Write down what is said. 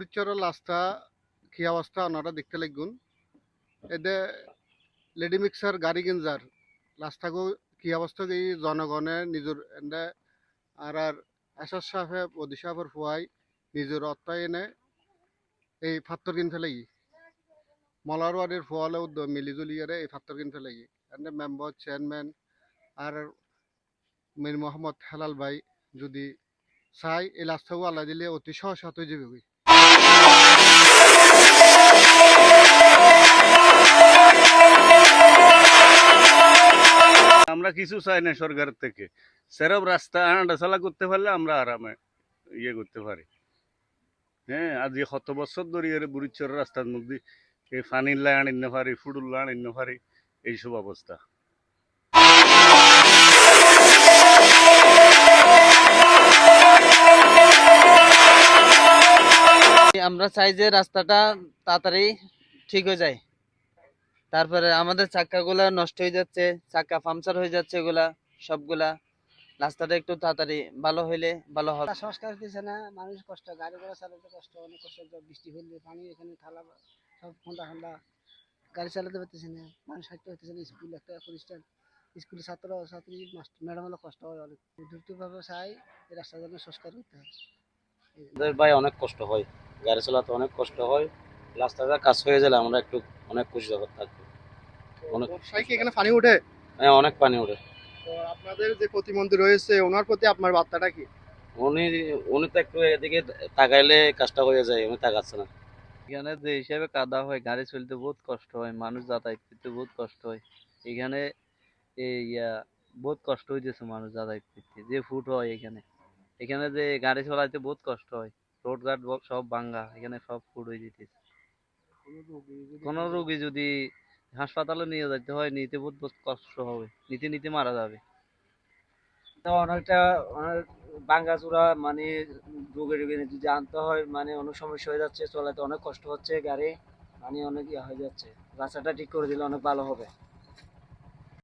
ফরিদচরের রাস্তা কি অবস্থা ওনারা দেখতে লাগুন এদে লেডি মিক্সার গাড়ি কিনজার রাস্তাগো কি অবস্থা কি জনগণে নিজের এন্ডে আর এসর সাহেব ওদি সাহেবের ফুয়াই নিজের অর্থায়নে এই ফাত্তর কিন ফেলাই মলারওয়ার্ডের ফুয়ালে মিলিজুলি এই ফাত্তর কিন ফেলাই এন্ডে মেম্বার চেয়ারম্যান আর মীর মোহাম্মদ হেলাল ভাই যদি চাই এই রাস্তাও আল্লাহ দিলে অতি সহজ হয়ে যাবে। আমরা কিছু চাই না সরকার থেকে, সেরব রাস্তা হাঁটাচলা করতে পারলে আমরা আরামে করতে পারি। হ্যাঁ, আজ কত বছর ধরে বুড়িচর রাস্তার মধ্যে এই পানির লাইন আনিতে পারি, ফুডুর লাইন আনিতে পারি, এইসব অবস্থা। আমরা চাই যে রাস্তাটা তাড়াতাড়ি ঠিক হয়ে যায়। তারপরে আমাদের চাক্কাগুলা নষ্ট হয়ে যাচ্ছে, চাক্কা পাংচার হয়ে যাচ্ছে, এগুলা সবগুলা রাস্তাটা একটু তাড়াতাড়ি ভালো হইলে ভালো হবে। সংস্কার দিচ্ছে না, মানুষ কষ্ট, গাড়ি ঘোড়া চালাতে কষ্ট, অনেক কষ্ট। বৃষ্টি হলে পানি এখানে থালা সব ঠান্ডা ঠান্ডা, গাড়ি চালাতে পারতেছে না, মানুষ হাঁটতে পারতেছে না। স্কুল একটা প্রতিষ্ঠান, স্কুলের ছাত্র ছাত্রী ম্যাডাম হলো কষ্ট হয় অনেক। দ্রুতভাবে চাই এই রাস্তা যেন সংস্কার করতে হয়। ভাই অনেক কষ্ট হয়, গাড়ি চালাতে অনেক কষ্ট হয়। রাস্তাটা কাজ হয়ে গেলে আমরা একটু অনেক খুশি থাকবো। অনেক এখানে পানি উঠে, হ্যাঁ, অনেক পানি ওঠে। তো আপনাদের যে প্রতিমন্ত্রী রয়েছে ওনার প্রতি আপনার বার্তাটা কি? উনি উনি তো একটু এদিকে তাকাইলে কাজটা হয়ে যায়, উনি তাকাচ্ছে না। এখানে যে হিসাবে কাদা হয়, গাড়ি চলতে বহুত কষ্ট হয়, মানুষ যাতায়াত করতে বহুত কষ্ট হয়। এখানে বহুত কষ্ট হইতেছে মানুষ যাতায়াত করতে, যে ফুট হয় এখানে এখানে যে গাড়ি চালাইতে বহুত কষ্ট হয়। রোড ঘাট সব ভাঙ্গা, এখানে সব ফুট হয়ে যেতেছে। কোনো রোগী যদি হাসপাতালে নিয়ে যেতে হয়, নিতে বহুত বহুত কষ্ট হবে, নিতে নিতে মারা যাবে। অনেকটা ভাঙ্গাচোরা, মানে রোগে রোগে যদি আনতে হয়, মানে অনেক সমস্যা হয়ে যাচ্ছে, চলাতে অনেক কষ্ট হচ্ছে, গাড়ি মানে অনেক হয়ে যাচ্ছে। রাস্তাটা ঠিক করে দিলে অনেক ভালো হবে।